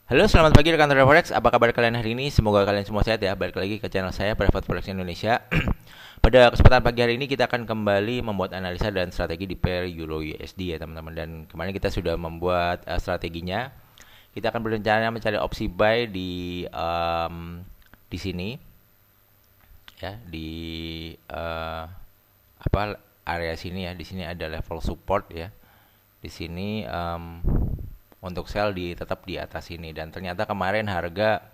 Halo, selamat pagi rekan trader Forex. Apa kabar kalian hari ini? Semoga kalian semua sehat ya. Balik lagi ke channel saya, Private Forex Indonesia. Pada kesempatan pagi hari ini kita akan kembali membuat analisa dan strategi di pair Euro USD ya teman-teman. Dan kemarin kita sudah membuat strateginya. Kita akan berencana mencari opsi buy di sini ya di area sini ya. Di sini ada level support ya. Di sini untuk sell tetap di atas ini, dan ternyata kemarin harga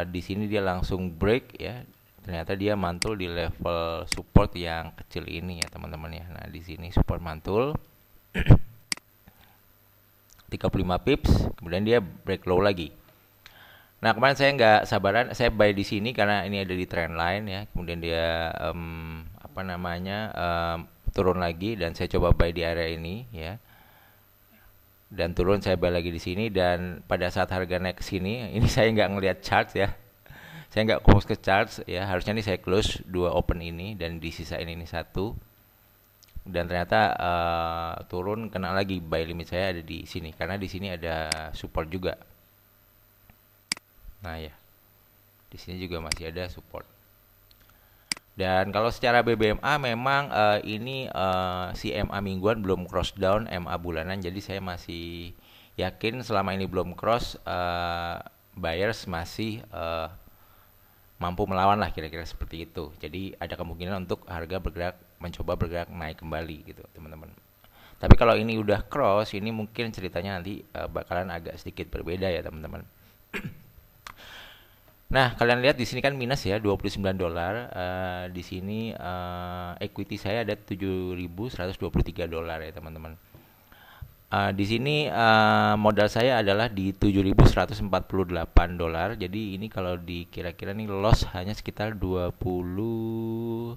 di sini dia langsung break ya. Ternyata dia mantul di level support yang kecil ini ya teman-teman ya. Nah, di sini support mantul 35 pips, kemudian dia break low lagi. Nah, kemarin saya nggak sabaran, saya buy di sini karena ini ada di trend line ya. Kemudian dia turun lagi, dan saya coba buy di area ini ya. Dan turun, saya buy lagi di sini, dan pada saat harga naik ke sini, ini saya nggak ngelihat chart ya. Saya nggak fokus ke chart ya. Harusnya ini saya close dua open ini, dan disisain ini satu. Dan ternyata turun, kena lagi. Buy limit saya ada di sini karena di sini ada support juga. Nah ya, di sini juga masih ada support. Dan kalau secara BBMA memang ini si MA mingguan belum cross down MA bulanan, jadi saya masih yakin selama ini belum cross, buyers masih mampu melawan lah, kira-kira seperti itu. Jadi ada kemungkinan untuk harga mencoba bergerak naik kembali gitu teman-teman. Tapi kalau ini udah cross, ini mungkin ceritanya nanti bakalan agak sedikit berbeda ya teman-teman. Nah, kalian lihat di sini kan minus ya, 29 dolar. Di sini equity saya ada 7.123 dolar ya, teman-teman. Di sini modal saya adalah di 7.148 dolar. Jadi ini kalau dikira-kira nih loss hanya sekitar 26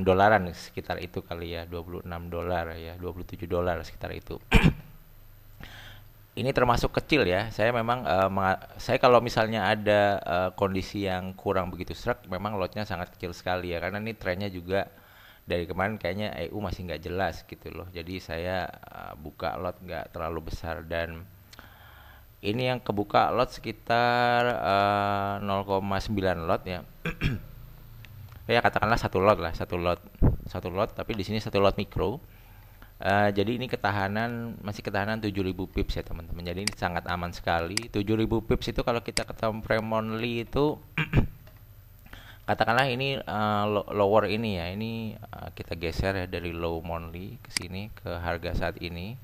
dolaran, sekitar itu kali ya, 26 dolar ya, 27 dolar sekitar itu. Ini termasuk kecil ya. Saya memang saya kalau misalnya ada kondisi yang kurang begitu serak, memang lotnya sangat kecil sekali ya, karena ini trennya juga dari kemarin kayaknya EU masih nggak jelas gitu loh. Jadi saya buka lot nggak terlalu besar, dan ini yang kebuka lot sekitar 0,9 lot ya. Ya katakanlah satu lot lah, satu lot, tapi di sini satu lot mikro. Jadi ini masih ketahanan 7.000 pips ya teman-teman. Jadi ini sangat aman sekali. 7.000 pips itu kalau kita ketemu pre-monthly itu katakanlah ini lower ini ya. Ini kita geser ya dari low monthly ke sini ke harga saat ini.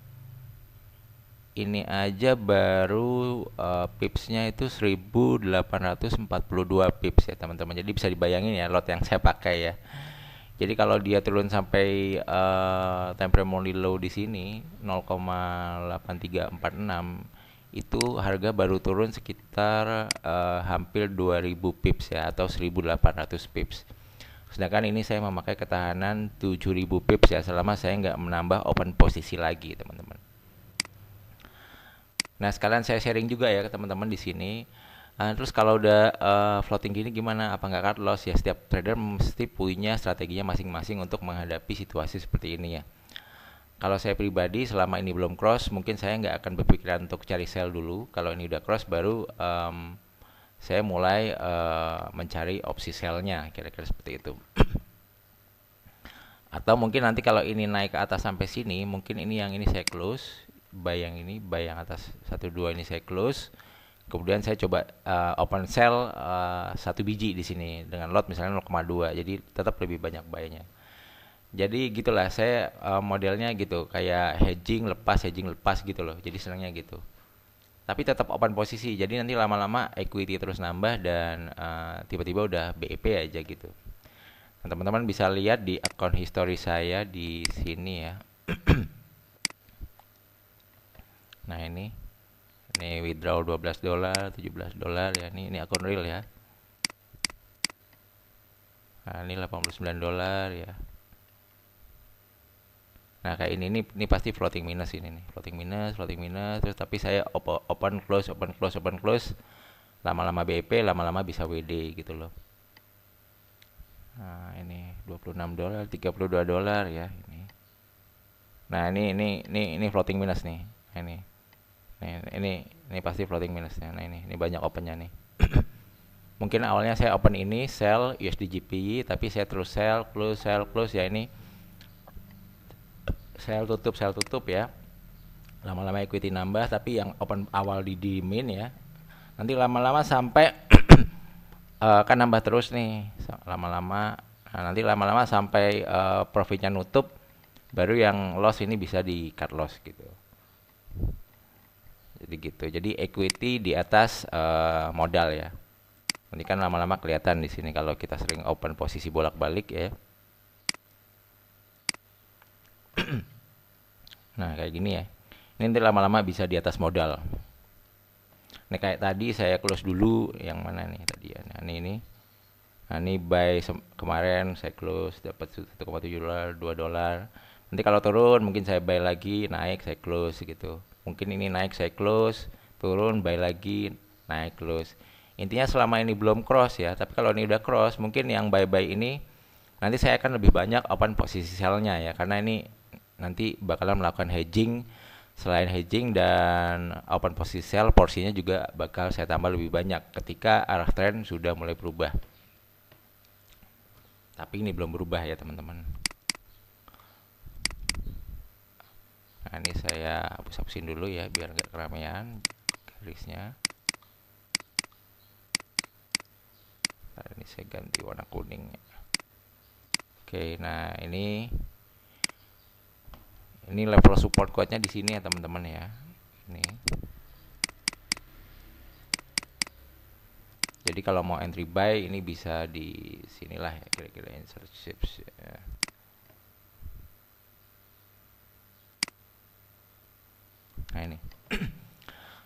Ini aja baru pipsnya itu 1.842 pips ya teman-teman. Jadi bisa dibayangin ya lot yang saya pakai ya. Jadi kalau dia turun sampai temporary low di sini 0,8346, itu harga baru turun sekitar hampir 2000 pips ya, atau 1800 pips. Sedangkan ini saya memakai ketahanan 7000 pips ya, selama saya nggak menambah open posisi lagi teman-teman. Nah, sekalian saya sharing juga ya ke teman-teman di sini. Terus kalau udah floating gini gimana? Apa nggak cut loss ya? Setiap trader mesti punya strateginya masing-masing untuk menghadapi situasi seperti ini ya. Kalau saya pribadi selama ini belum cross, mungkin saya nggak akan berpikiran untuk cari sell dulu. Kalau ini udah cross, baru saya mulai mencari opsi sellnya, kira-kira seperti itu. Atau mungkin nanti kalau ini naik ke atas sampai sini, mungkin ini yang ini saya close, buy yang atas 12 ini saya close. Kemudian saya coba open sell satu biji di sini dengan lot misalnya 0,2. Jadi tetap lebih banyak buy-nya. Jadi gitulah saya modelnya gitu, kayak hedging lepas gitu loh. Jadi senangnya gitu. Tapi tetap open posisi. Jadi nanti lama-lama equity terus nambah, dan tiba-tiba udah BEP aja gitu. Nah, teman-teman bisa lihat di account history saya di sini ya. Nah, ini withdraw 12 dolar, 17 dolar ya. Ini akun real ya. Nah, ini 89 dolar ya. Nah, kayak ini pasti floating minus ini nih. Floating minus terus, tapi saya open close. Lama-lama BEP, lama-lama bisa WD gitu loh. Nah, ini 26 dolar, 32 dolar ya ini. Nah, ini floating minus nih. Ini. Nih, ini pasti floating minusnya. Nah ini banyak opennya nih. Mungkin awalnya saya open ini sell USD GPY, tapi saya terus sell close ya. Ini sell tutup ya. Lama-lama equity nambah, tapi yang open awal didiemin ya. Nanti lama-lama sampai kan nambah terus nih lama-lama. Nah, nanti lama-lama sampai profitnya nutup, baru yang loss ini bisa di cut loss gitu. Jadi gitu. Jadi equity di atas modal ya. Nanti kan lama-lama kelihatan di sini kalau kita sering open posisi bolak-balik ya. Nah kayak gini ya. Ini nanti lama-lama bisa di atas modal. Ini kayak tadi saya close dulu yang mana nih tadi ya. Nah ini. Nah ini buy kemarin saya close dapat 1,7 dolar, 2 dolar. Nanti kalau turun mungkin saya buy lagi, naik saya close gitu. Mungkin ini naik saya close, turun buy lagi, naik close. Intinya selama ini belum cross ya, tapi kalau ini udah cross, mungkin yang buy-buy ini nanti saya akan lebih banyak open posisi sell-nya ya, karena ini nanti bakalan melakukan hedging. Selain hedging dan open posisi sell, porsinya juga bakal saya tambah lebih banyak ketika arah tren sudah mulai berubah. Tapi ini belum berubah ya teman-teman. Nah ini saya hapus-hapusin dulu ya biar nggak keramaian garisnya. Nah, ini saya ganti warna kuning. Oke, nah ini level support quote-nya di sini ya teman-teman ya. Ini. Jadi kalau mau entry buy ini bisa di sinilah ya kira-kira insert chips ya. Nah ini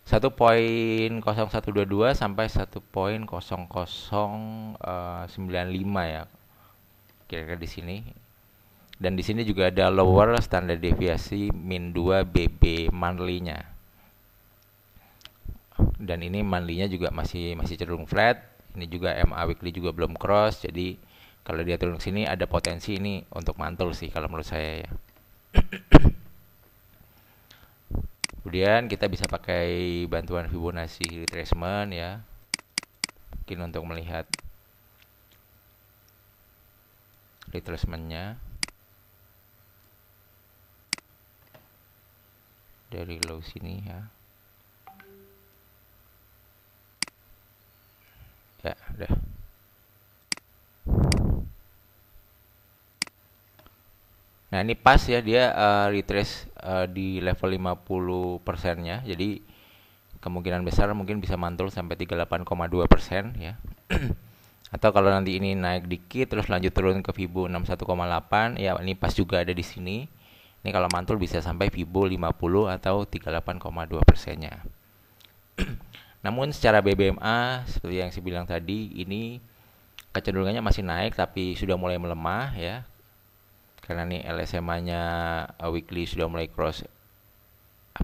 1.0122 sampai 1.0095 ya kira-kira di sini. Dan di sini juga ada lower standar deviasi min 2 BB monthly-nya. Dan ini monthly-nya juga masih cenderung flat. Ini juga MA weekly juga belum cross. Jadi kalau dia turun ke sini ada potensi ini untuk mantul sih kalau menurut saya ya. Kemudian kita bisa pakai bantuan Fibonacci retracement ya. Mungkin untuk melihat retracement-nya dari low sini ya. Ya, udah. Nah, ini pas ya dia retrace di level 50%-nya. Jadi kemungkinan besar mungkin bisa mantul sampai 38,2% ya. Atau kalau nanti ini naik dikit terus lanjut turun ke Fibo 61,8 ya ini pas juga ada di sini. Ini kalau mantul bisa sampai Fibo 50 atau 38,2%-nya. Namun secara BBMA seperti yang saya bilang tadi ini kecenderungannya masih naik tapi sudah mulai melemah ya. Karena nih LSMA-nya weekly sudah mulai cross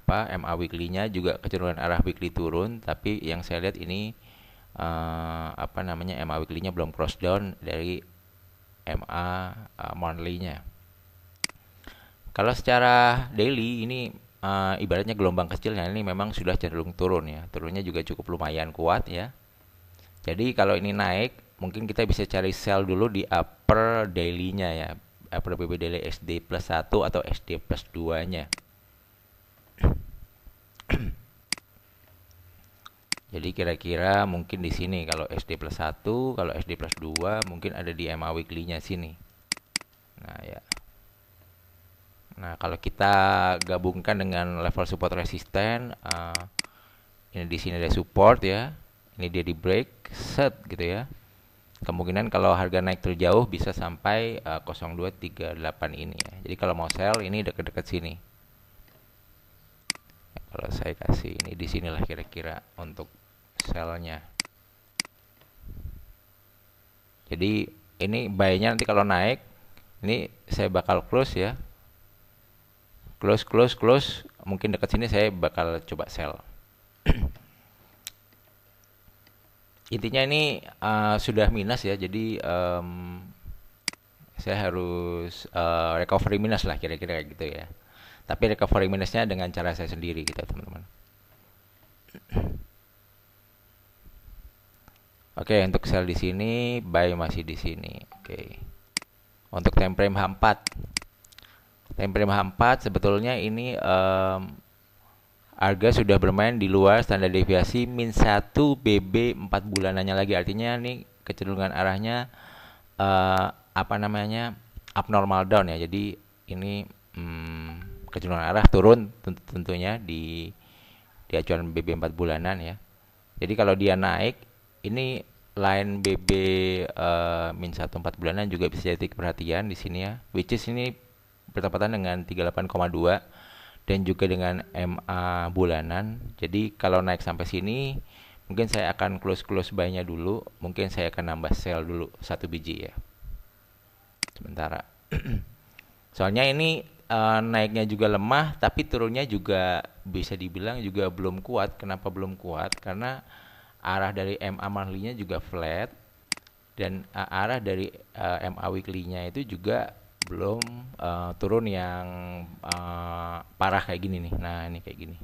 MA weekly-nya juga kecenderungan arah weekly turun, tapi yang saya lihat ini MA weekly-nya belum cross down dari MA monthly-nya. Kalau secara daily ini ibaratnya gelombang kecilnya ini memang sudah cenderung turun ya. Turunnya juga cukup lumayan kuat ya. Jadi kalau ini naik, mungkin kita bisa cari sell dulu di upper daily-nya ya. Upper BB daily SD plus 1 atau SD plus 2-nya. Jadi kira-kira mungkin di sini kalau SD plus 1, kalau SD plus 2 mungkin ada di MA weekly-nya sini. Nah ya. Nah kalau kita gabungkan dengan level support resisten, ini di sini ada support ya. Ini dia di break set gitu ya. Kemungkinan kalau harga naik terjauh bisa sampai 0238 ini ya. Jadi kalau mau sell ini dekat-dekat sini. Ya, kalau saya kasih ini di sinilah kira-kira untuk sell-nya. Jadi ini buy-nya nanti kalau naik ini saya bakal close ya. Close. Mungkin dekat sini saya bakal coba sell. Intinya ini sudah minus ya, jadi saya harus recovery minus lah kira-kira gitu ya. Tapi recovery minusnya dengan cara saya sendiri gitu teman-teman. Oke, untuk sell di sini, buy masih di sini. Oke. Untuk time frame H4. Time frame H4 sebetulnya ini harga sudah bermain di luar standar deviasi min 1 BB 4 bulanannya lagi. Artinya nih kecenderungan arahnya apa namanya? Abnormal down ya. Jadi ini kecenderungan arah turun tentunya di acuan BB 4 bulanan ya. Jadi kalau dia naik, ini line BB min 1 4 bulanan juga bisa jadi perhatian di sini ya. Which is ini bertepatan dengan 38,2 dan juga dengan MA bulanan. Jadi kalau naik sampai sini, mungkin saya akan close buy-nya dulu. Mungkin saya akan nambah sell dulu 1 biji ya. Sementara. Soalnya ini naiknya juga lemah, tapi turunnya juga bisa dibilang juga belum kuat. Kenapa belum kuat? Karena arah dari MA monthly-nya juga flat dan arah dari MA weekly-nya itu juga belum turun yang parah kayak gini nih. Nah, ini kayak gini.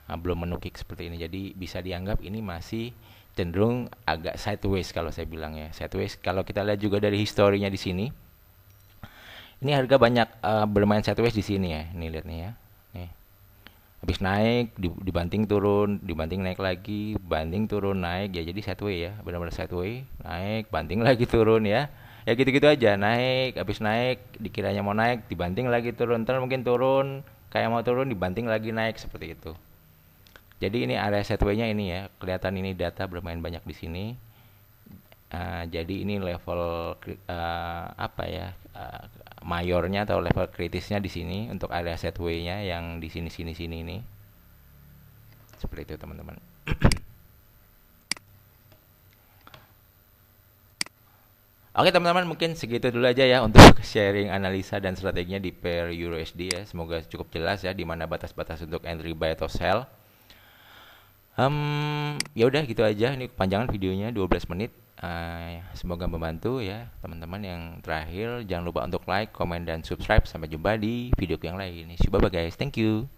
Nah, belum menukik seperti ini. Jadi bisa dianggap ini masih cenderung agak sideways kalau saya bilang ya. Sideways kalau kita lihat juga dari historinya di sini. Ini harga banyak bermain sideways di sini ya. Nih lihat nih ya. Nih. Habis naik, dibanting turun, dibanting naik lagi, banting turun naik ya. Jadi sideways ya, benar-benar sideways. Naik, banting lagi turun ya. Ya gitu-gitu aja, naik, habis naik, dikiranya mau naik, dibanting lagi turun, terus mungkin turun, kayak mau turun, dibanting lagi naik seperti itu. Jadi ini area sideways-nya ini ya, kelihatan ini data bermain banyak di sini. Jadi ini level apa ya, mayornya atau level kritisnya di sini untuk area sideways-nya yang di sini ini. Seperti itu teman-teman. Oke teman-teman, mungkin segitu dulu aja ya untuk sharing analisa dan strateginya di pair Euro USD ya. Semoga cukup jelas ya di mana batas-batas untuk entry buy atau sell. Ya udah gitu aja. Ini kepanjangan videonya 12 menit. Semoga membantu ya teman-teman. Yang terakhir jangan lupa untuk like, comment dan subscribe. Sampai jumpa di video yang lain. Bye bye guys. Thank you.